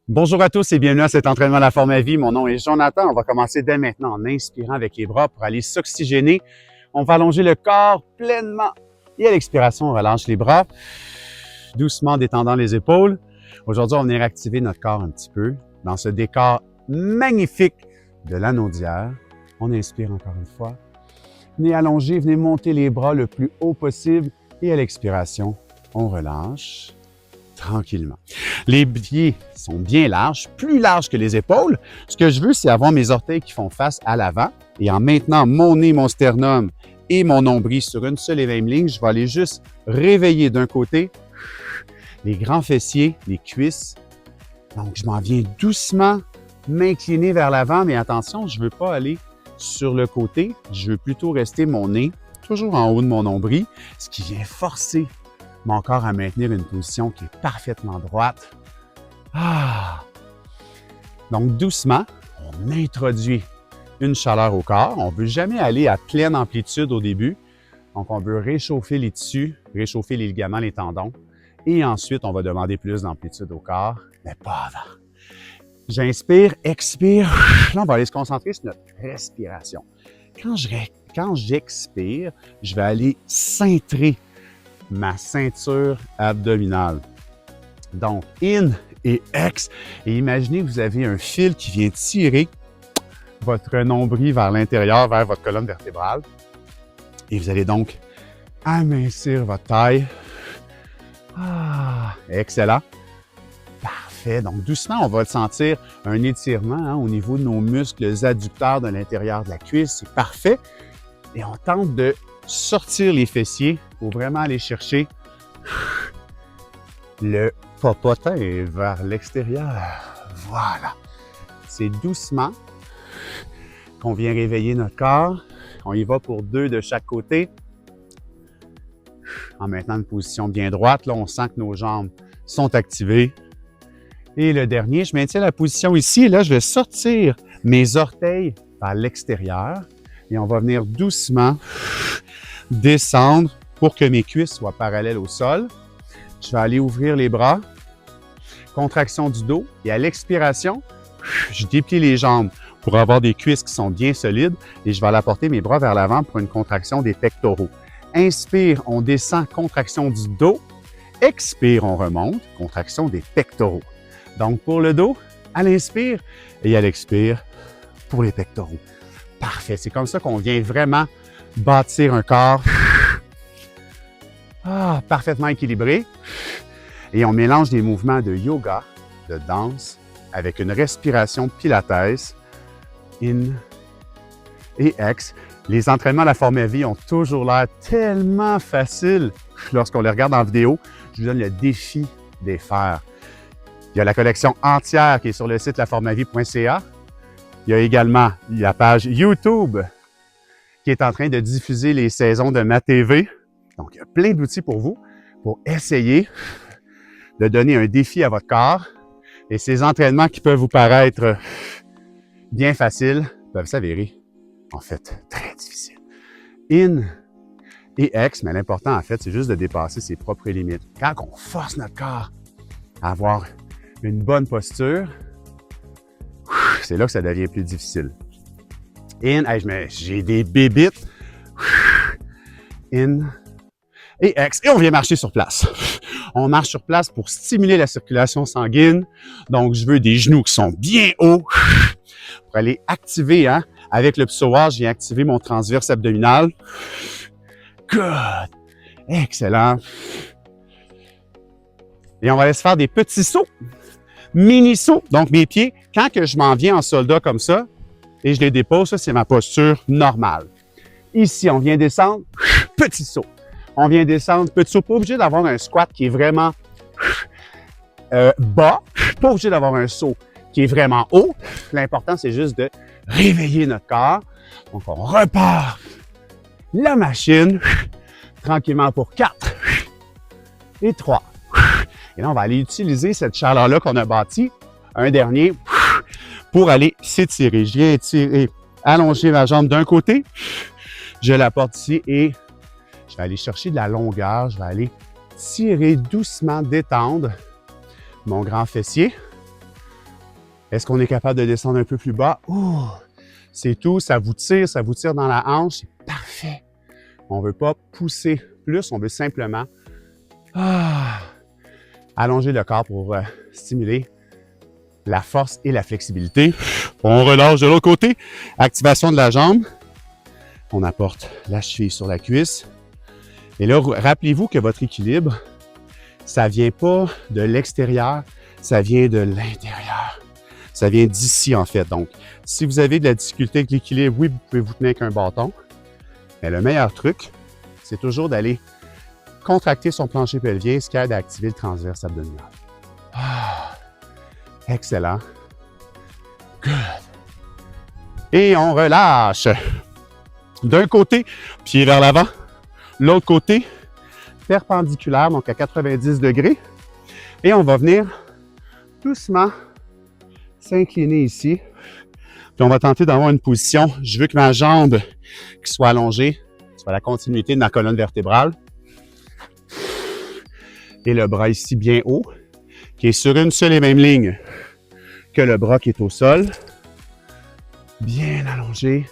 Bonjour à tous et bienvenue à cet entraînement à la forme à vie. Mon nom est Jonathan. On va commencer dès maintenant en inspirant avec les bras pour aller s'oxygéner. On va allonger le corps pleinement et à l'expiration, on relâche les bras, doucement détendant les épaules. Aujourd'hui, on va venir activer notre corps un petit peu dans ce décor magnifique de l'anneau d'hier. On inspire encore une fois. Venez allonger, venez monter les bras le plus haut possible et à l'expiration, on relâche tranquillement. Les pieds sont bien larges, plus larges que les épaules. Ce que je veux, c'est avoir mes orteils qui font face à l'avant. Et en maintenant mon nez, mon sternum et mon nombril sur une seule et même ligne, je vais aller juste réveiller d'un côté les grands fessiers, les cuisses. Donc, je m'en viens doucement m'incliner vers l'avant, mais attention, je ne veux pas aller sur le côté. Je veux plutôt rester mon nez toujours en haut de mon nombril, ce qui vient forcer mon corps à maintenir une position qui est parfaitement droite. Donc, doucement, on introduit une chaleur au corps. On ne veut jamais aller à pleine amplitude au début. Donc, on veut réchauffer les tissus, réchauffer les ligaments, les tendons. Et ensuite, on va demander plus d'amplitude au corps, mais pas avant. J'inspire, expire. Là, on va aller se concentrer sur notre respiration. Quand j'expire, je vais aller cintrer ma ceinture abdominale. Donc, in et ex. Et imaginez que vous avez un fil qui vient tirer votre nombril vers l'intérieur, vers votre colonne vertébrale. Et vous allez donc amincir votre taille. Excellent. Parfait. Donc, doucement, on va sentir un étirement au niveau de nos muscles adducteurs de l'intérieur de la cuisse. C'est parfait. Et on tente de sortir les fessiers pour vraiment aller chercher le popotin vers l'extérieur. Voilà. C'est doucement qu'on vient réveiller notre corps. On y va pour 2 de chaque côté. En maintenant une position bien droite, là, on sent que nos jambes sont activées. Et le dernier, je maintiens la position ici. Et là, je vais sortir mes orteils vers l'extérieur. Et on va venir doucement descendre pour que mes cuisses soient parallèles au sol. Je vais aller ouvrir les bras. Contraction du dos. Et à l'expiration, je déplie les jambes pour avoir des cuisses qui sont bien solides. Et je vais aller apporter mes bras vers l'avant pour une contraction des pectoraux. Inspire, on descend, contraction du dos. Expire, on remonte, contraction des pectoraux. Donc, pour le dos, à l'inspire et à l'expire pour les pectoraux. Parfait. C'est comme ça qu'on vient vraiment bâtir un corps parfaitement équilibré. Et on mélange des mouvements de yoga, de danse, avec une respiration pilates. In et ex. Les entraînements à la forme à vie ont toujours l'air tellement faciles lorsqu'on les regarde en vidéo. Je vous donne le défi de les faire. Il y a la collection entière qui est sur le site laformeavie.ca. Il y a également la page YouTube qui est en train de diffuser les saisons de ma TV. Donc, il y a plein d'outils pour vous pour essayer de donner un défi à votre corps. Et ces entraînements qui peuvent vous paraître bien faciles peuvent s'avérer en fait très difficiles. In et ex, mais l'important en fait, c'est juste de dépasser ses propres limites. Quand on force notre corps à avoir une bonne posture, c'est là que ça devient plus difficile. In, j'ai des bébites. In et ex. Et on vient marcher sur place. On marche sur place pour stimuler la circulation sanguine. Donc, je veux des genoux qui sont bien hauts pour aller activer, avec le psoas, je viens activer mon transverse abdominal. Good! Excellent. Et on va aller se faire des petits sauts. Mini sauts. Donc, mes pieds, quand que je m'en viens en soldat comme ça, et je les dépose, ça, c'est ma posture normale. Ici, on vient descendre, petit saut. On vient descendre, petit saut. Pas obligé d'avoir un squat qui est vraiment bas. Pas obligé d'avoir un saut qui est vraiment haut. L'important, c'est juste de réveiller notre corps. Donc, on repart la machine tranquillement pour 4 et 3. Et là, on va aller utiliser cette chaleur-là qu'on a bâtie, un dernier, pour aller s'étirer. Je viens étirer, allonger ma jambe d'un côté, je la porte ici et je vais aller chercher de la longueur. Je vais aller tirer doucement, détendre mon grand fessier. Est-ce qu'on est capable de descendre un peu plus bas? Ouh, c'est tout, ça vous tire dans la hanche, c'est parfait. On ne veut pas pousser plus, on veut simplement allonger le corps pour stimuler la force et la flexibilité. On relâche de l'autre côté, activation de la jambe. On apporte la cheville sur la cuisse. Et là, rappelez-vous que votre équilibre, ça ne vient pas de l'extérieur, ça vient de l'intérieur. Ça vient d'ici, en fait. Donc, si vous avez de la difficulté avec l'équilibre, oui, vous pouvez vous tenir avec un bâton. Mais le meilleur truc, c'est toujours d'aller contracter son plancher pelvien, ce qui aide à activer le transverse abdominal. Excellent. Good. Et on relâche. D'un côté, pied vers l'avant. L'autre côté, perpendiculaire, donc à 90 degrés. Et on va venir doucement s'incliner ici. Puis on va tenter d'avoir une position. Je veux que ma jambe qui soit allongée, soit la continuité de ma colonne vertébrale. Et le bras ici bien haut, qui est sur une seule et même ligne que le bras qui est au sol. Bien allongé.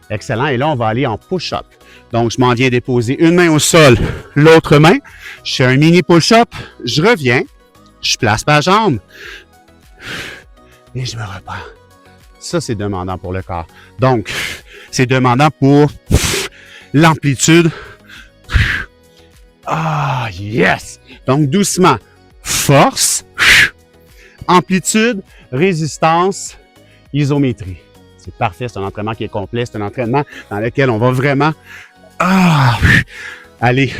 Excellent. Et là, on va aller en push-up. Donc, je m'en viens déposer une main au sol, l'autre main. Je fais un mini push-up. Je reviens. Je place ma jambe. Et je me reprends. Ça, c'est demandant pour le corps. Donc, c'est demandant pour l'amplitude. Yes! Donc, doucement. Force. Amplitude, résistance, isométrie. C'est parfait, c'est un entraînement qui est complet, c'est un entraînement dans lequel on va vraiment aller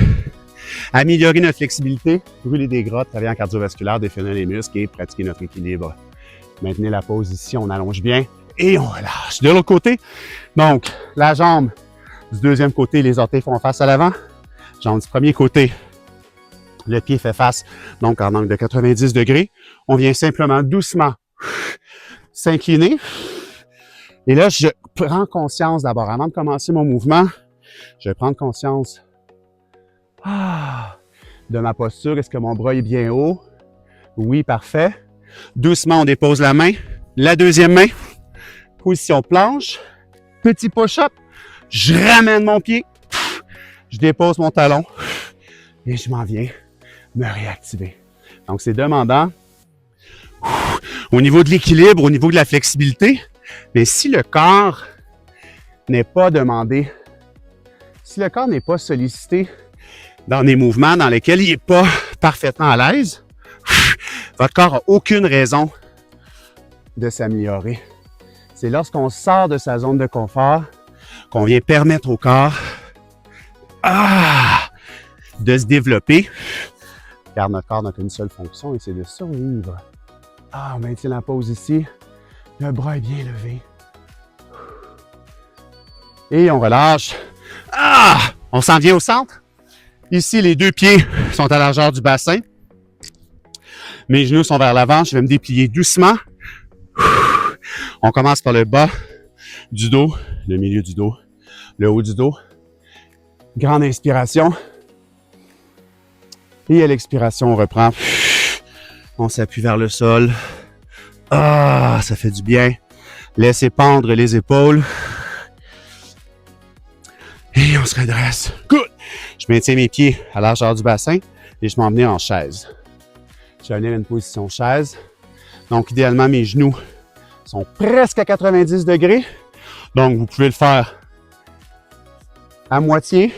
améliorer notre flexibilité, brûler des gras, travailler en cardiovasculaire, définir les muscles et pratiquer notre équilibre. Maintenez la pause ici, on allonge bien et on relâche. De l'autre côté, donc la jambe du deuxième côté, les orteils font face à l'avant. Jambe du premier côté, le pied fait face, donc en angle de 90 degrés. On vient simplement doucement s'incliner. Et là, je prends conscience d'abord, avant de commencer mon mouvement, je vais prendre conscience de ma posture. Est-ce que mon bras est bien haut? Oui, parfait. Doucement, on dépose la main. La deuxième main, position planche. Petit push-up. Je ramène mon pied. Je dépose mon talon. Et je m'en viens me réactiver. Donc, c'est demandant. Au niveau de l'équilibre, au niveau de la flexibilité, mais si le corps n'est pas demandé, si le corps n'est pas sollicité dans des mouvements dans lesquels il n'est pas parfaitement à l'aise, votre corps n'a aucune raison de s'améliorer. C'est lorsqu'on sort de sa zone de confort qu'on vient permettre au corps de se développer, car notre corps n'a qu'une seule fonction et c'est de survivre. On maintient la pause ici. Le bras est bien levé. Et on relâche. On s'en vient au centre. Ici, les deux pieds sont à la largeur du bassin. Mes genoux sont vers l'avant. Je vais me déplier doucement. On commence par le bas du dos, le milieu du dos, le haut du dos. Grande inspiration. Et à l'expiration, on reprend. On s'appuie vers le sol. Ça fait du bien. Laissez pendre les épaules. Et on se redresse. Good! Je maintiens mes pieds à la largeur du bassin et je m'en venais en chaise. Je vais venir à une position chaise. Donc, idéalement, mes genoux sont presque à 90 degrés. Donc, vous pouvez le faire à moitié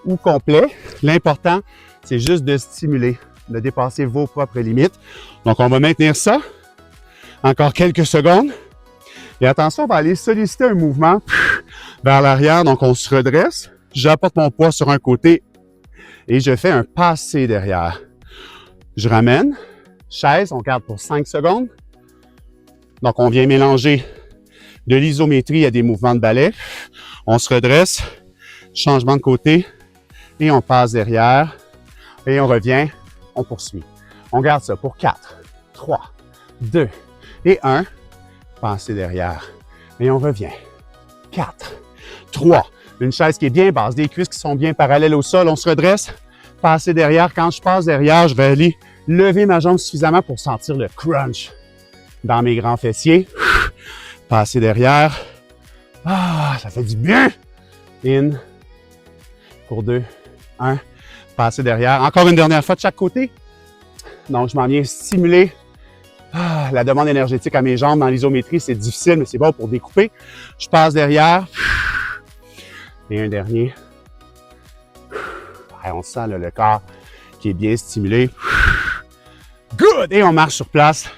ou complet. L'important, c'est juste de stimuler, de dépasser vos propres limites. Donc, on va maintenir ça. Encore quelques secondes. Et attention, on va aller solliciter un mouvement vers l'arrière. Donc, on se redresse. J'apporte mon poids sur un côté et je fais un passé derrière. Je ramène. Chaise, on garde pour 5 secondes. Donc, on vient mélanger de l'isométrie à des mouvements de ballet. On se redresse. Changement de côté. Et on passe derrière. Et on revient. On poursuit. On garde ça pour 4, 3, 2 et 1. Passez derrière. Et on revient. 4, 3. Une chaise qui est bien basse, des cuisses qui sont bien parallèles au sol. On se redresse. Passez derrière. Quand je passe derrière, je vais aller lever ma jambe suffisamment pour sentir le crunch dans mes grands fessiers. Passer derrière. Ah, ça fait du bien. In. Pour 2, 1. Passer derrière. Encore une dernière fois de chaque côté. Donc, je m'en viens stimuler la demande énergétique à mes jambes dans l'isométrie. C'est difficile, mais c'est bon pour découper. Je passe derrière. Et un dernier. On sent là, le corps qui est bien stimulé. Good! Et on marche sur place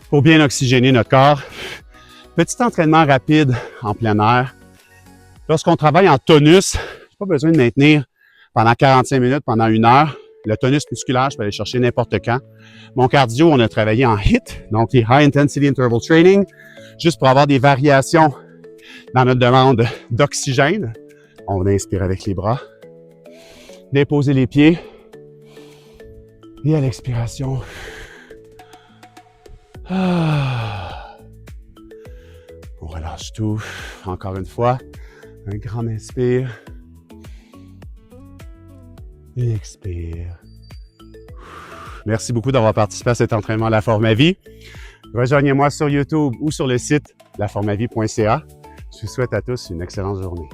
pour bien oxygéner notre corps. Petit entraînement rapide en plein air. Lorsqu'on travaille en tonus, j'ai pas besoin de maintenir pendant 45 minutes, pendant 1 heure. Le tonus musculaire, je peux aller chercher n'importe quand. Mon cardio, on a travaillé en HIIT, donc les High Intensity Interval Training, juste pour avoir des variations dans notre demande d'oxygène. On va inspirer avec les bras. Déposer les pieds. Et à l'expiration. On relâche tout. Encore une fois. Un grand inspire. Et expire. Merci beaucoup d'avoir participé à cet entraînement à La Forme à Vie. Rejoignez-moi sur YouTube ou sur le site laformavie.ca. Je vous souhaite à tous une excellente journée.